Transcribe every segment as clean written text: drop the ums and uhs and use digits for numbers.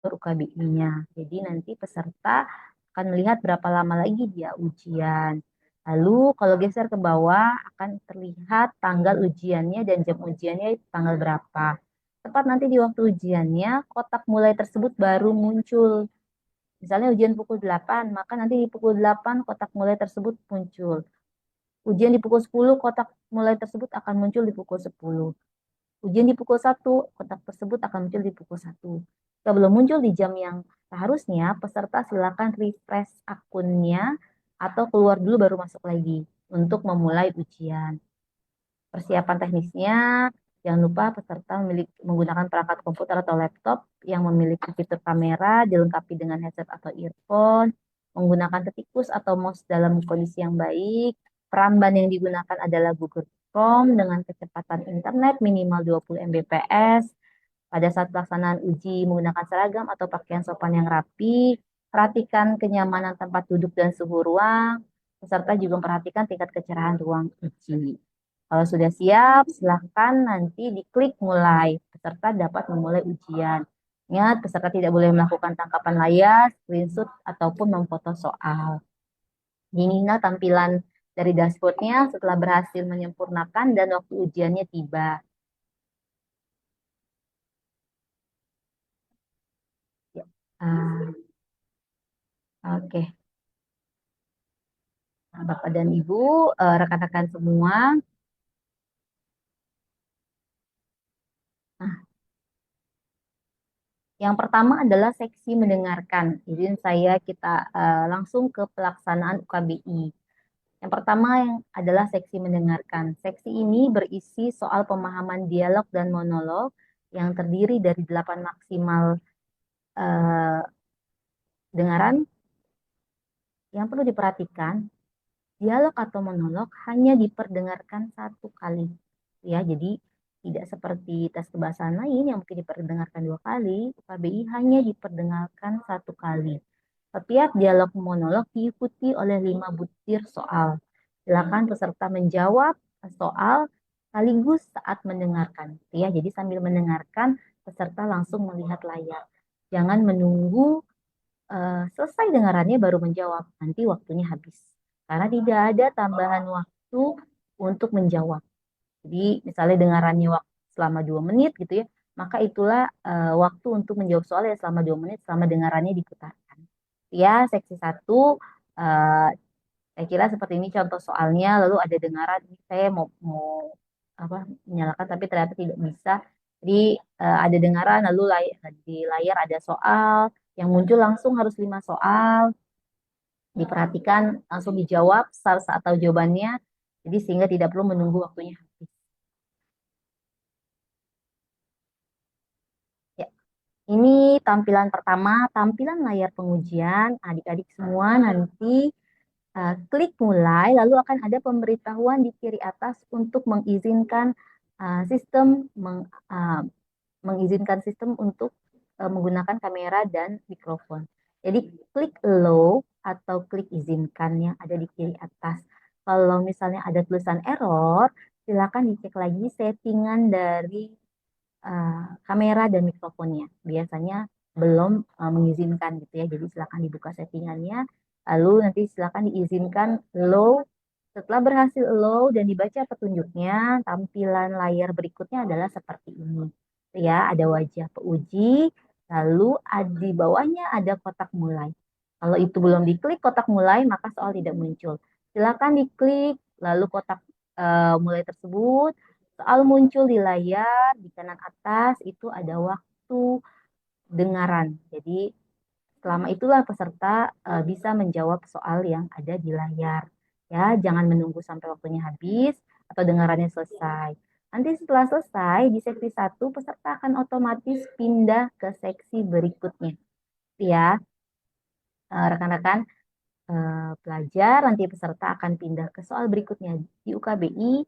UKBI-nya. Jadi nanti peserta akan melihat berapa lama lagi dia ujian. Lalu kalau geser ke bawah akan terlihat tanggal ujiannya dan jam ujiannya itu tanggal berapa. Tepat nanti di waktu ujiannya, kotak mulai tersebut baru muncul. Misalnya ujian pukul 8, maka nanti di pukul 8 kotak mulai tersebut muncul. Ujian di pukul 10, kotak mulai tersebut akan muncul di pukul 10. Ujian di pukul 1, kotak tersebut akan muncul di pukul 1. Jika belum muncul di jam yang seharusnya, peserta silakan refresh akunnya atau keluar dulu baru masuk lagi untuk memulai ujian. Persiapan teknisnya, jangan lupa peserta menggunakan perangkat komputer atau laptop yang memiliki fitur kamera, dilengkapi dengan headset atau earphone, menggunakan ketikus atau mouse dalam kondisi yang baik. Peramban yang digunakan adalah Google Chrome dengan kecepatan internet minimal 20 Mbps. Pada saat pelaksanaan uji menggunakan seragam atau pakaian sopan yang rapi, perhatikan kenyamanan tempat duduk dan suhu ruang. Peserta juga memperhatikan tingkat kecerahan ruang uji. Kalau sudah siap, silahkan nanti diklik mulai. Peserta dapat memulai ujian. Ingat, peserta tidak boleh melakukan tangkapan layar, screenshot, ataupun memfoto soal. Inilah tampilan dari dashboardnya setelah berhasil menyempurnakan dan waktu ujiannya tiba. Ya. Oke, Nah, Bapak dan Ibu, rekan-rekan semua. Nah, yang pertama adalah seksi mendengarkan. Izin saya kita langsung ke pelaksanaan UKBI. Yang pertama yang adalah seksi mendengarkan. Seksi ini berisi soal pemahaman dialog dan monolog yang terdiri dari 8 maksimal eh, dengaran. Yang perlu diperhatikan, dialog atau monolog hanya diperdengarkan satu kali. Ya, jadi tidak seperti tes kebahasaan lain yang mungkin diperdengarkan 2 kali, UKBI hanya diperdengarkan satu kali. Setiap dialog monolog diikuti oleh 5 butir soal. Silakan peserta menjawab soal sekaligus saat mendengarkan. Ya, jadi sambil mendengarkan, peserta langsung melihat layar. Jangan menunggu selesai dengarannya baru menjawab. Nanti waktunya habis. Karena tidak ada tambahan waktu untuk menjawab. Jadi misalnya dengarannya waktu selama 2 menit gitu ya, maka itulah waktu untuk menjawab soal ya selama 2 menit selama dengarannya diputarkan. Ya, seksi satu eh, saya kira seperti ini contoh soalnya, lalu ada dengaran, ini saya mau apa menyalakan tapi ternyata tidak bisa. Jadi ada dengaran, lalu di layar ada soal, yang muncul langsung harus 5 soal, diperhatikan langsung dijawab saat tahu jawabannya, jadi sehingga tidak perlu menunggu waktunya habis. Ya, ini tampilan pertama, tampilan layar pengujian. Adik-adik semua nanti klik mulai, lalu akan ada pemberitahuan di kiri atas untuk mengizinkan sistem mengizinkan sistem untuk menggunakan kamera dan mikrofon. Jadi klik allow atau klik izinkan yang ada di kiri atas. Kalau misalnya ada tulisan error, silakan dicek lagi settingan dari kamera dan mikrofonnya. Biasanya belum mengizinkan gitu ya. Jadi silakan dibuka settingannya. Lalu nanti silakan diizinkan allow. Setelah berhasil allow dan dibaca petunjuknya, tampilan layar berikutnya adalah seperti ini. Ya, ada wajah penguji, lalu di bawahnya ada kotak mulai. Kalau itu belum diklik kotak mulai, maka soal tidak muncul. Silakan diklik, lalu kotak mulai tersebut soal muncul di layar di kanan atas itu ada waktu dengaran. Jadi selama itulah peserta bisa menjawab soal yang ada di layar. Ya, jangan menunggu sampai waktunya habis atau dengarannya selesai. Nanti setelah selesai di seksi satu peserta akan otomatis pindah ke seksi berikutnya. Ya, rekan-rekan pelajar nanti peserta akan pindah ke soal berikutnya di UKBI.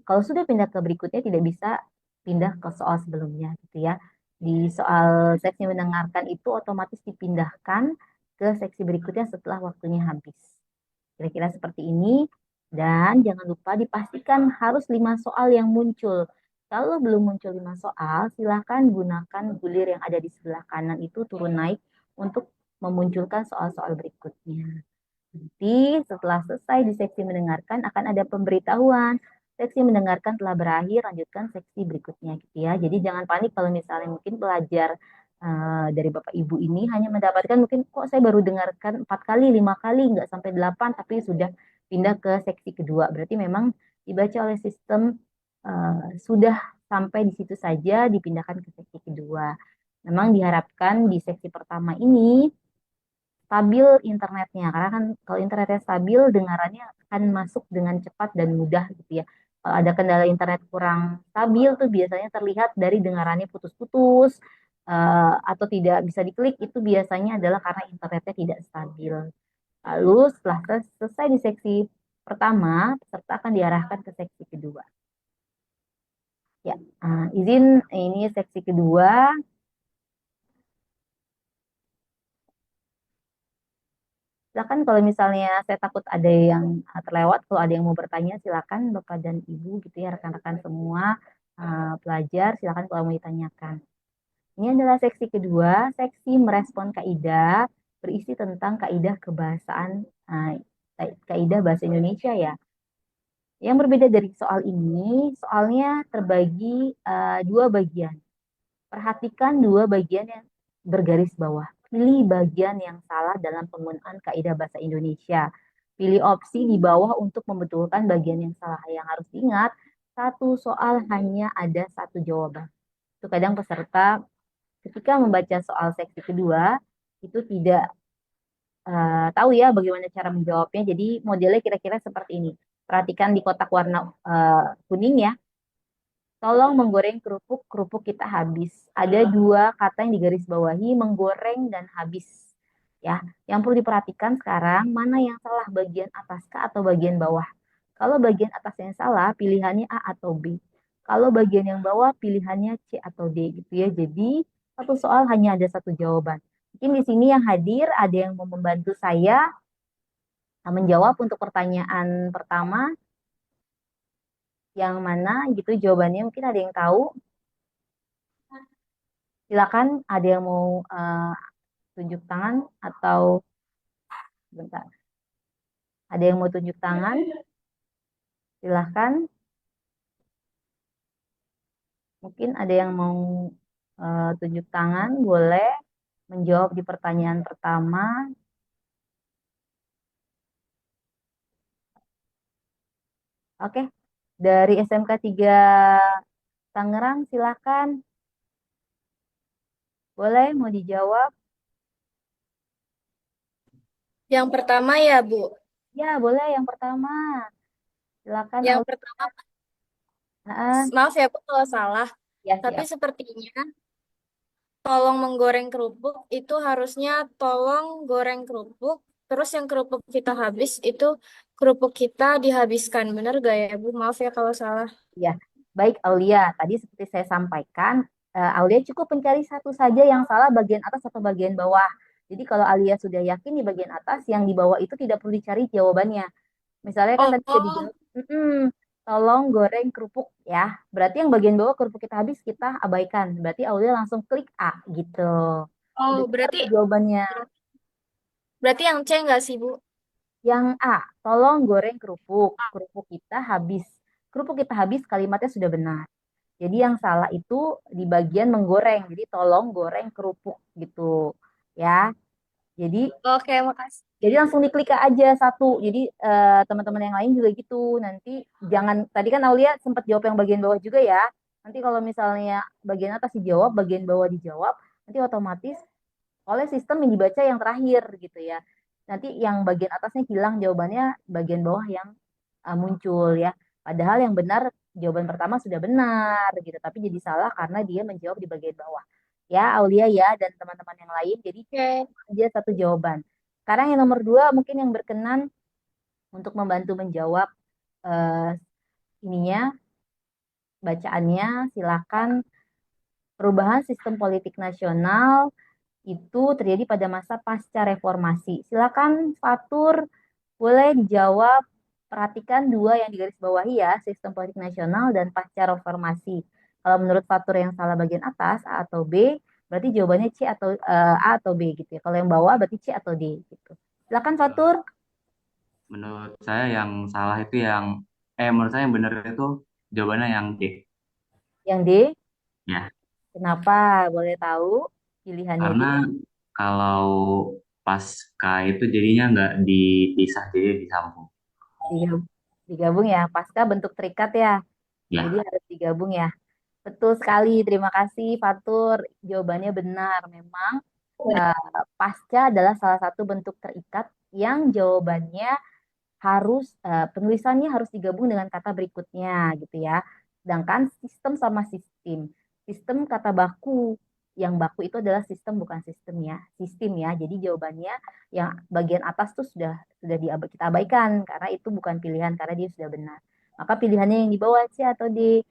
Kalau sudah pindah ke berikutnya tidak bisa pindah ke soal sebelumnya gitu ya. Di soal seksi mendengarkan itu otomatis dipindahkan ke seksi berikutnya setelah waktunya habis. Kira-kira seperti ini. Dan jangan lupa dipastikan harus 5 soal yang muncul. Kalau belum muncul 5 soal, silahkan gunakan gulir yang ada di sebelah kanan itu turun naik untuk memunculkan soal-soal berikutnya. Nanti setelah selesai di seksi mendengarkan akan ada pemberitahuan. Seksi mendengarkan telah berakhir, lanjutkan seksi berikutnya gitu ya. Jadi jangan panik kalau misalnya mungkin pelajar dari Bapak Ibu ini hanya mendapatkan mungkin kok saya baru dengarkan 4 kali, 5 kali, nggak sampai 8, tapi sudah pindah ke seksi kedua. Berarti memang dibaca oleh sistem sudah sampai di situ saja dipindahkan ke seksi kedua. Memang diharapkan di seksi pertama ini stabil internetnya karena kan kalau internetnya stabil dengarannya akan masuk dengan cepat dan mudah gitu ya. Kalau ada kendala internet kurang stabil tuh biasanya terlihat dari dengarannya putus-putus atau tidak bisa diklik itu biasanya adalah karena internetnya tidak stabil. Lalu setelah selesai di seksi pertama, peserta akan diarahkan ke seksi kedua. Ya, izin ini seksi kedua. Silakan kalau misalnya saya takut ada yang terlewat, kalau ada yang mau bertanya silakan Bapak dan Ibu gitu ya, rekan-rekan semua pelajar silakan kalau mau ditanyakan. Ini adalah seksi kedua, seksi merespon kaidah berisi tentang kaidah kebahasaan, kaidah bahasa Indonesia ya. Yang berbeda dari soal ini, soalnya terbagi dua bagian. Perhatikan dua bagian yang bergaris bawah. Pilih bagian yang salah dalam penggunaan kaidah bahasa Indonesia. Pilih opsi di bawah untuk membetulkan bagian yang salah. Yang harus diingat, satu soal hanya ada satu jawaban. Itu kadang peserta ketika membaca soal seksi kedua, itu tidak tahu ya bagaimana cara menjawabnya. Jadi modelnya kira-kira seperti ini. Perhatikan di kotak warna kuning ya. Tolong menggoreng kerupuk, kerupuk kita habis. Ada dua kata yang digarisbawahi, menggoreng dan habis. Ya, yang perlu diperhatikan sekarang mana yang salah bagian atas kah atau bagian bawah. Kalau bagian atas yang salah, pilihannya A atau B. Kalau bagian yang bawah, pilihannya C atau D gitu ya. Jadi satu soal hanya ada satu jawaban. Mungkin di sini yang hadir ada yang mau membantu saya menjawab untuk pertanyaan pertama yang mana gitu jawabannya mungkin ada yang tahu. Silakan ada yang mau tunjuk tangan atau bentar. Ada yang mau tunjuk tangan? Silakan. Mungkin ada yang mau tunjuk tangan, boleh menjawab di pertanyaan pertama. Oke. Dari SMK 3 Tangerang silakan. Boleh mau dijawab? Yang pertama ya, Bu. Ya, boleh yang pertama. Silakan Yang Aulia. pertama, Ah, maaf ya, Bu, kalau salah. ya Tapi siap. sepertinya tolong menggoreng kerupuk itu harusnya tolong goreng kerupuk. Terus yang kerupuk kita habis itu kerupuk kita dihabiskan. Bener gak ya, Bu? Maaf ya kalau salah. Ya, baik Aulia. Tadi seperti saya sampaikan, Aulia cukup mencari satu saja yang salah bagian atas atau bagian bawah. Jadi kalau Aulia sudah yakin di bagian atas, yang di bawah itu tidak perlu dicari jawabannya. Misalnya kan tadi sudah Oh, dijawab, tolong goreng kerupuk ya. Berarti yang bagian bawah kerupuk kita habis kita abaikan. Berarti Aulia langsung klik A gitu. Udah oh, keluar tuh jawabannya. berarti yang C nggak sih, Bu? Yang A, tolong goreng kerupuk. Kerupuk kita habis. Kerupuk kita habis kalimatnya sudah benar. Jadi yang salah itu di bagian menggoreng. Jadi tolong goreng kerupuk gitu. Ya. Jadi Oke, makasih. jadi langsung diklik aja satu. Jadi teman-teman yang lain juga gitu. Nanti jangan tadi kan Aulia sempat jawab yang bagian bawah juga ya. Nanti kalau misalnya bagian atas dijawab, bagian bawah dijawab, nanti otomatis oleh sistem yang dibaca yang terakhir gitu ya. Nanti yang bagian atasnya hilang jawabannya, bagian bawah yang muncul ya. Padahal yang benar jawaban pertama sudah benar gitu, tapi jadi salah karena dia menjawab di bagian bawah. Ya, Aulia ya dan teman-teman yang lain. Jadi Oke. dia satu jawaban. Sekarang yang nomor dua mungkin yang berkenan untuk membantu menjawab eh, ininya bacaannya silakan. Perubahan sistem politik nasional itu terjadi pada masa pasca reformasi. Silakan Fatur boleh dijawab. Perhatikan dua yang digarisbawahi ya, sistem politik nasional dan pasca reformasi. Kalau menurut Fatur yang salah bagian atas A atau B, berarti jawabannya C atau A atau B gitu ya. Kalau yang bawah berarti C atau D gitu. Silakan Eh, Fatur. menurut saya yang salah itu menurut saya yang benar itu jawabannya yang D. Yang D, Ya, kenapa? Boleh tahu pilihannya D? karena kalau pasca itu jadinya nggak dipisah, jadi disambung. Digab- Digabung ya, pasca bentuk terikat ya. Jadi Ya, harus digabung ya. Betul sekali, terima kasih Fatur. Jawabannya benar. Memang pasca adalah salah satu bentuk terikat yang jawabannya penulisannya harus digabung dengan kata berikutnya gitu ya. Sedangkan sistem sama sistem. Sistem kata baku. Yang baku itu adalah sistem bukan sistem ya. Sistem ya. Jadi jawabannya yang bagian atas tuh sudah kita abaikan karena itu bukan pilihan karena dia sudah benar. Maka pilihannya yang di bawah C atau D.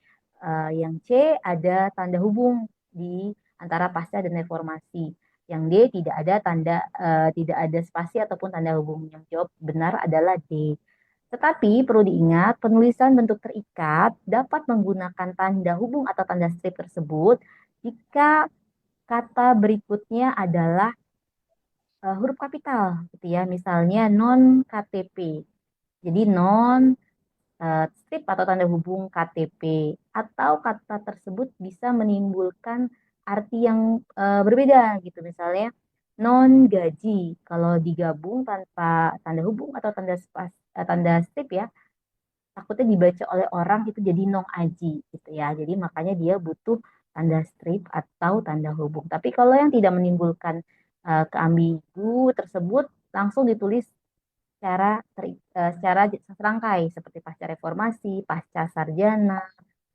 Yang C ada tanda hubung di antara pasca dan reformasi. Yang D tidak ada spasi ataupun tanda hubung. Yang jawab benar adalah D. Tetapi perlu diingat, penulisan bentuk terikat dapat menggunakan tanda hubung atau tanda strip tersebut jika kata berikutnya adalah huruf kapital, gitu ya. Misalnya non KTP. Jadi non strip atau tanda hubung KTP atau kata tersebut bisa menimbulkan arti yang berbeda gitu. Misalnya non gaji kalau digabung tanpa tanda hubung atau tanda strip ya takutnya dibaca oleh orang itu jadi nong aji gitu ya. Jadi makanya dia butuh tanda strip atau tanda hubung. Tapi kalau yang tidak menimbulkan keambigu tersebut langsung ditulis secara serangkai seperti pasca reformasi, pasca sarjana,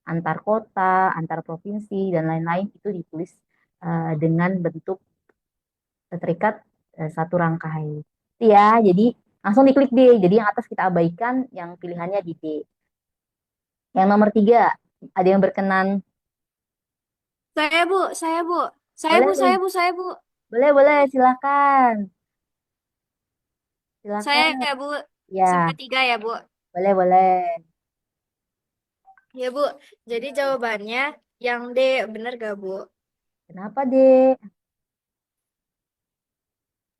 antar kota, antar provinsi dan lain-lain itu ditulis dengan bentuk terikat satu rangkai. Itu ya, jadi langsung diklik D. Jadi yang atas kita abaikan, yang pilihannya di D. Yang nomor 3, ada yang berkenan? Saya Bu, saya Bu, saya Boleh, Bu, saya Bu, saya Bu. boleh, boleh, silakan, Saya silakan. ya Bu, Ya, sampai 3 ya Bu. boleh, boleh. Ya Bu, jadi jawabannya yang D, bener gak Bu? Kenapa D?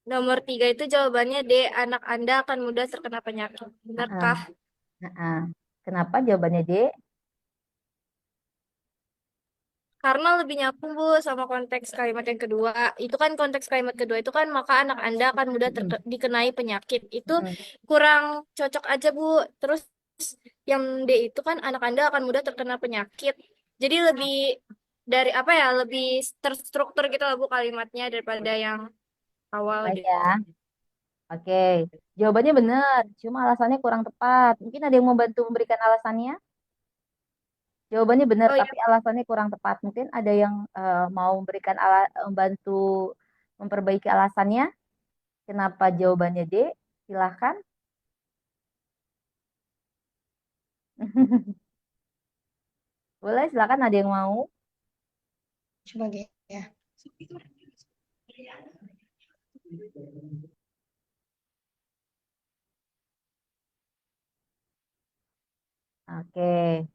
Nomor 3 itu jawabannya D, anak Anda akan mudah terkena penyakit. Heeh, Benarkah? heeh. Kenapa jawabannya D? Karena lebih nyambung Bu sama konteks kalimat yang kedua. Itu kan konteks kalimat kedua itu kan maka anak Anda akan mudah Mm-mm, dikenai penyakit. Itu mm-mm. kurang cocok aja Bu. Terus yang D itu kan anak Anda akan mudah terkena penyakit. Jadi lebih dari apa ya, lebih terstruktur gitu lah Bu kalimatnya daripada yang awal Oh gitu. ya, oke. Jawabannya benar, cuma alasannya kurang tepat. Mungkin ada yang mau bantu memberikan alasannya? Jawabannya benar, Oh ya, tapi alasannya kurang tepat. Mungkin ada yang mau memberikan membantu memperbaiki alasannya. Kenapa jawabannya D? Silahkan. Boleh, silakan ada yang mau. Coba ya. Oke,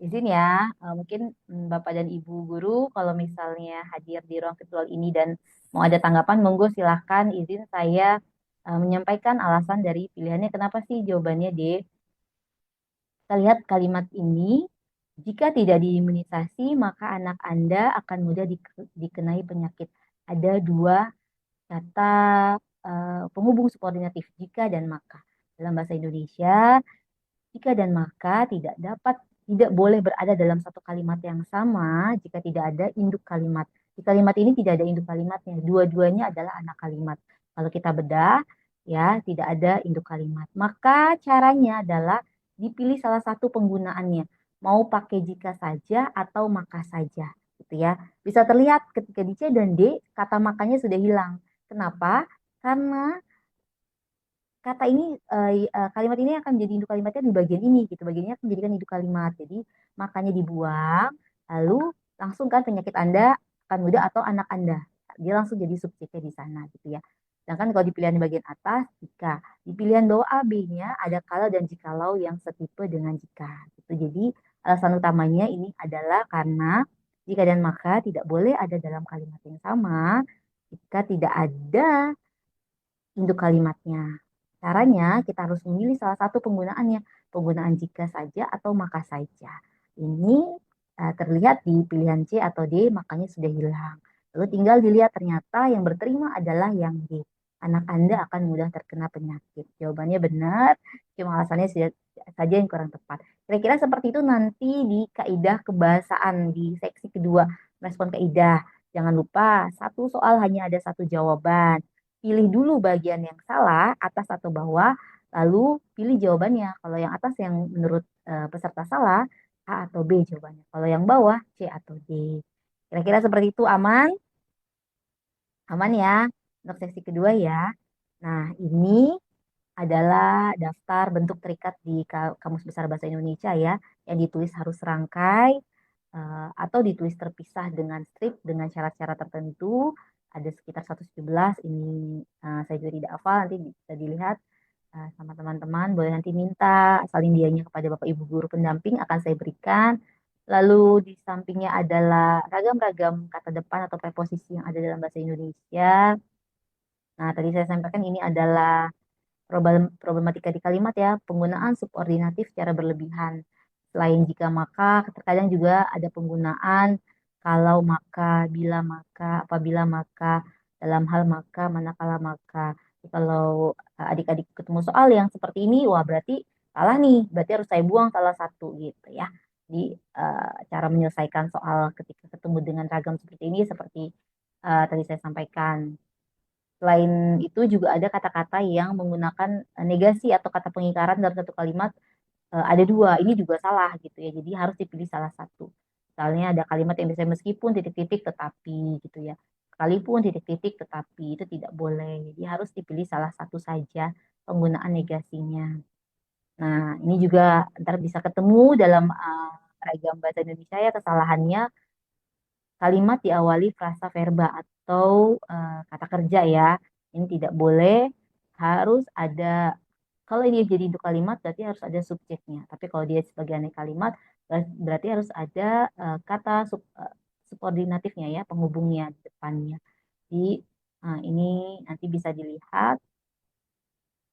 izin ya. Mungkin Bapak dan Ibu guru, kalau misalnya hadir di ruang virtual ini dan mau ada tanggapan, monggo silahkan izin saya menyampaikan alasan dari pilihannya. Kenapa sih jawabannya D? Kita lihat kalimat ini. Jika tidak diimunisasi, maka anak Anda akan mudah dikenai penyakit. Ada dua kata penghubung subordinatif jika dan maka. Dalam bahasa Indonesia, jika dan maka tidak boleh berada dalam satu kalimat yang sama jika tidak ada induk kalimat. Di kalimat ini tidak ada induk kalimatnya. Dua-duanya adalah anak kalimat. Kalau kita bedah, ya tidak ada induk kalimat. Maka caranya adalah dipilih salah satu penggunaannya. Mau pakai jika saja atau maka saja, gitu ya. Bisa terlihat ketika di C dan D kata makanya sudah hilang. Kenapa? Karena kalimat ini akan menjadi induk kalimatnya di bagian ini gitu. Bagian ini akan menjadikan induk kalimat. Jadi makanya dibuang, lalu langsung kan penyakit Anda akan mudah atau anak Anda. Dia langsung jadi subjeknya di sana gitu ya. Sedangkan kalau di pilihan bagian atas, jika. Di pilihan bawah A, B-nya ada kalau dan jikalau yang setipe dengan jika. Gitu. Jadi Alasan utamanya ini adalah karena jika dan maka tidak boleh ada dalam kalimat yang sama jika tidak ada induk kalimatnya. Caranya kita harus memilih salah satu penggunaannya, penggunaan jika saja atau maka saja. Ini terlihat di pilihan C atau D, makanya sudah hilang. Lalu tinggal dilihat ternyata yang berterima adalah yang D. Anak Anda akan mudah terkena penyakit. Jawabannya benar, cuma alasannya saja yang kurang tepat. Kira-kira seperti itu nanti di kaidah kebahasaan di seksi kedua, respon kaidah. Jangan lupa, satu soal hanya ada satu jawaban. Pilih dulu bagian yang salah, atas atau bawah, lalu pilih jawabannya. Kalau yang atas yang menurut peserta salah, A atau B jawabannya. Kalau yang bawah, C atau D. Kira-kira seperti itu aman? Aman ya untuk sesi kedua ya. Nah, ini adalah daftar bentuk terikat di Kamus Besar Bahasa Indonesia ya, yang ditulis harus serangkai atau ditulis terpisah dengan strip dengan syarat-syarat tertentu. Ada sekitar 117, ini saya juga tidak hafal, nanti bisa dilihat sama teman-teman. Boleh nanti minta salin dianya kepada Bapak Ibu guru pendamping, akan saya berikan. Lalu di sampingnya adalah ragam-ragam kata depan atau preposisi yang ada dalam bahasa Indonesia. Nah, tadi saya sampaikan ini adalah problematika di kalimat ya, penggunaan subordinatif secara berlebihan. Selain jika maka, terkadang juga ada penggunaan kalau maka, bila maka, apabila maka, dalam hal maka, manakala maka. Kalau adik-adik ketemu soal yang seperti ini, wah berarti salah nih, berarti harus saya buang salah satu gitu ya. Di cara menyelesaikan soal ketika ketemu dengan ragam seperti ini, seperti tadi saya sampaikan. Selain itu juga ada kata-kata yang menggunakan negasi atau kata pengingkaran dalam satu kalimat, ada dua. Ini juga salah gitu ya. Jadi harus dipilih salah satu. Misalnya ada kalimat yang bisa meskipun titik-titik tetapi gitu ya. Sekalipun titik-titik tetapi itu tidak boleh. Jadi harus dipilih salah satu saja penggunaan negasinya. Nah, ini juga ntar bisa ketemu dalam ragam bahasa Indonesia ya kesalahannya. Kalimat diawali frasa verba atau kata kerja ya. Ini tidak boleh, harus ada, kalau ini jadi induk kalimat berarti harus ada subjeknya. Tapi kalau dia sebagai aneh kalimat berarti harus ada kata subordinatifnya ya, penghubungnya di depannya. Jadi ini nanti bisa dilihat.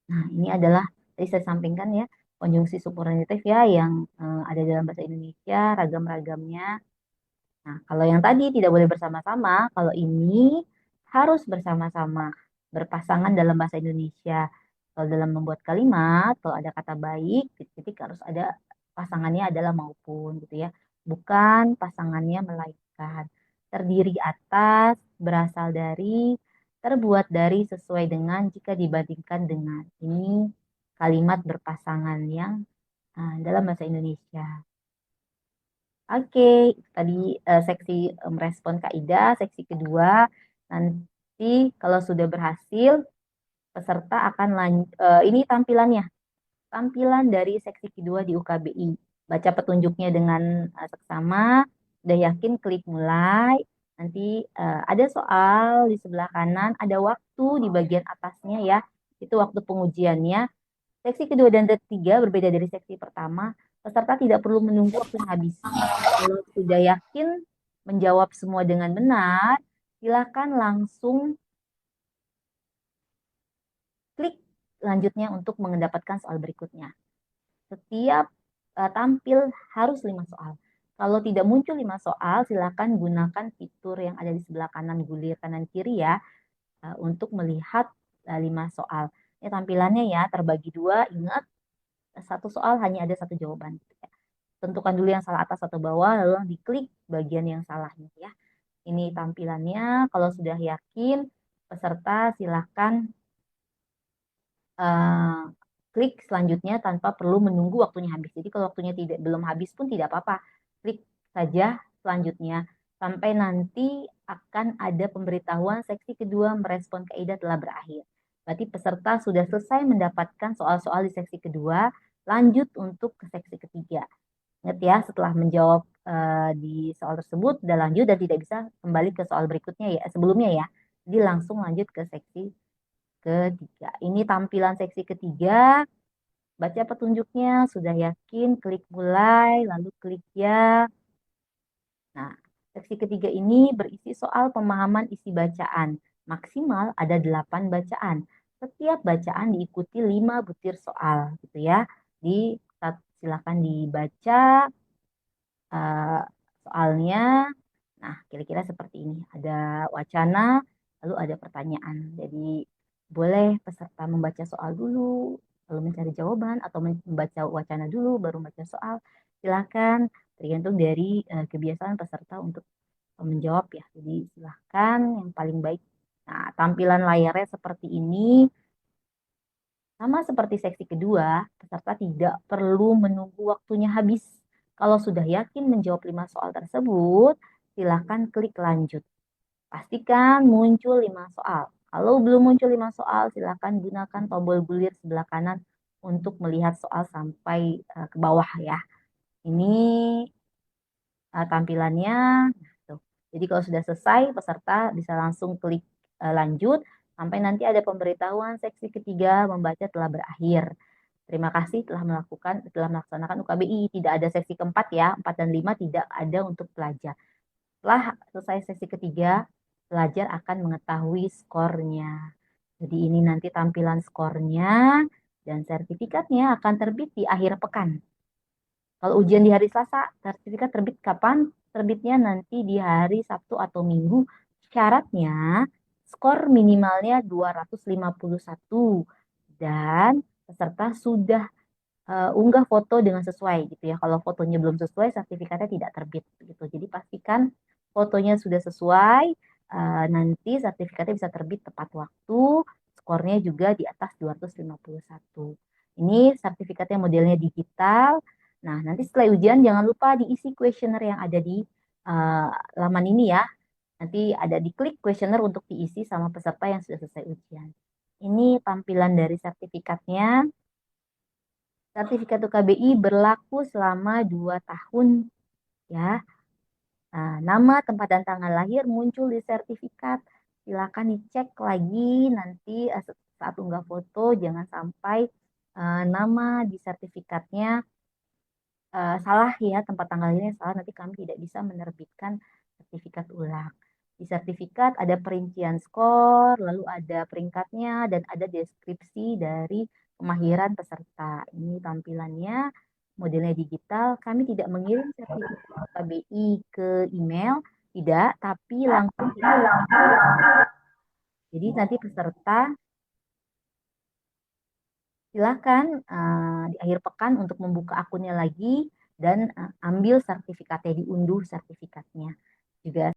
Nah, ini adalah tadi saya sampaikan ya, konjungsi subordinatif ya yang ada dalam bahasa Indonesia, ragam-ragamnya. Nah, kalau yang tadi tidak boleh bersama-sama, kalau ini harus bersama-sama, berpasangan dalam bahasa Indonesia. Kalau dalam membuat kalimat, kalau ada kata baik, titik-titik harus ada pasangannya adalah maupun gitu ya. Bukan pasangannya melainkan. Terdiri atas, berasal dari, terbuat dari, sesuai dengan, jika dibandingkan dengan. Ini kalimat berpasangan yang dalam bahasa Indonesia. Oke, itu tadi seksi merespon kaidah, seksi kedua. Nanti kalau sudah berhasil, peserta akan ini tampilannya, tampilan dari seksi kedua di UKBI. Baca petunjuknya dengan seksama, udah yakin klik mulai. Nanti ada soal di sebelah kanan, ada waktu di bagian atasnya ya, itu waktu pengujiannya. Seksi kedua dan ketiga berbeda dari seksi pertama. Peserta tidak perlu menunggu waktu habis. Kalau sudah yakin menjawab semua dengan benar, silakan langsung klik lanjutnya untuk mendapatkan soal berikutnya. Setiap tampil harus 5 soal. Kalau tidak muncul 5 soal, silakan gunakan fitur yang ada di sebelah kanan, gulir kanan kiri ya, untuk melihat 5 soal. Ini tampilannya ya, terbagi dua, ingat satu soal hanya ada satu jawaban. Tentukan dulu yang salah atas atau bawah, lalu diklik bagian yang salahnya ya. Ini tampilannya, kalau sudah yakin, peserta silakan klik selanjutnya tanpa perlu menunggu waktunya habis. Jadi kalau waktunya belum habis pun tidak apa-apa, klik saja selanjutnya sampai nanti akan ada pemberitahuan seksi kedua merespon kaidah telah berakhir. Berarti peserta sudah selesai mendapatkan soal-soal di seksi kedua, lanjut untuk ke seksi ketiga. Ingat ya, setelah menjawab di soal tersebut, udah lanjut dan tidak bisa kembali ke soal berikutnya ya, sebelumnya ya. Jadi langsung lanjut ke seksi ketiga. Ini tampilan seksi ketiga. Baca petunjuknya, sudah yakin, klik mulai, lalu klik ya. Nah, seksi ketiga ini berisi soal pemahaman isi bacaan. Maksimal ada 8 bacaan. Setiap bacaan diikuti 5 butir soal, gitu ya. Silakan dibaca soalnya. Nah, kira-kira seperti ini. Ada wacana, lalu ada pertanyaan. Jadi, boleh peserta membaca soal dulu, lalu mencari jawaban, atau membaca wacana dulu, baru membaca soal. Silakan, tergantung dari kebiasaan peserta untuk menjawab ya. Jadi, silakan yang paling baik. Nah, tampilan layarnya seperti ini. Sama seperti seksi kedua, peserta tidak perlu menunggu waktunya habis. Kalau sudah yakin menjawab 5 soal tersebut, silakan klik lanjut. Pastikan muncul 5 soal. Kalau belum muncul 5 soal, silakan gunakan tombol gulir sebelah kanan untuk melihat soal sampai ke bawah ya. Ini tampilannya. Tuh. Jadi kalau sudah selesai, peserta bisa langsung klik lanjut sampai nanti ada pemberitahuan seksi ketiga membaca telah berakhir. Terima kasih telah melaksanakan UKBI. Tidak ada seksi keempat ya, 4 dan 5 tidak ada untuk pelajar. Setelah selesai sesi ketiga, pelajar akan mengetahui skornya. Jadi ini nanti tampilan skornya dan sertifikatnya akan terbit di akhir pekan. Kalau ujian di hari Selasa, sertifikat terbit kapan? Terbitnya nanti di hari Sabtu atau Minggu. Syaratnya skor minimalnya 251 dan peserta sudah unggah foto dengan sesuai gitu ya. Kalau fotonya belum sesuai, sertifikatnya tidak terbit gitu. Jadi pastikan fotonya sudah sesuai, nanti sertifikatnya bisa terbit tepat waktu, skornya juga di atas 251. Ini sertifikatnya modelnya digital. Nah, nanti setelah ujian jangan lupa diisi kuesioner yang ada di laman ini ya. Nanti ada diklik kuesioner untuk diisi sama peserta yang sudah selesai ujian. Ini tampilan dari sertifikatnya. Sertifikat UKBI berlaku selama 2 tahun ya. Nah, nama, tempat, dan tanggal lahir muncul di sertifikat. Silakan dicek lagi nanti saat unggah foto jangan sampai nama di sertifikatnya salah ya, tempat tanggal lahirnya salah, nanti kami tidak bisa menerbitkan sertifikat ulang. Di sertifikat ada perincian skor, lalu ada peringkatnya, dan ada deskripsi dari kemahiran peserta. Ini tampilannya, modelnya digital. Kami tidak mengirim sertifikat KBI ke email, tidak, tapi langsung. Jadi nanti peserta silakan di akhir pekan untuk membuka akunnya lagi dan ambil sertifikatnya, diunduh sertifikatnya. Juga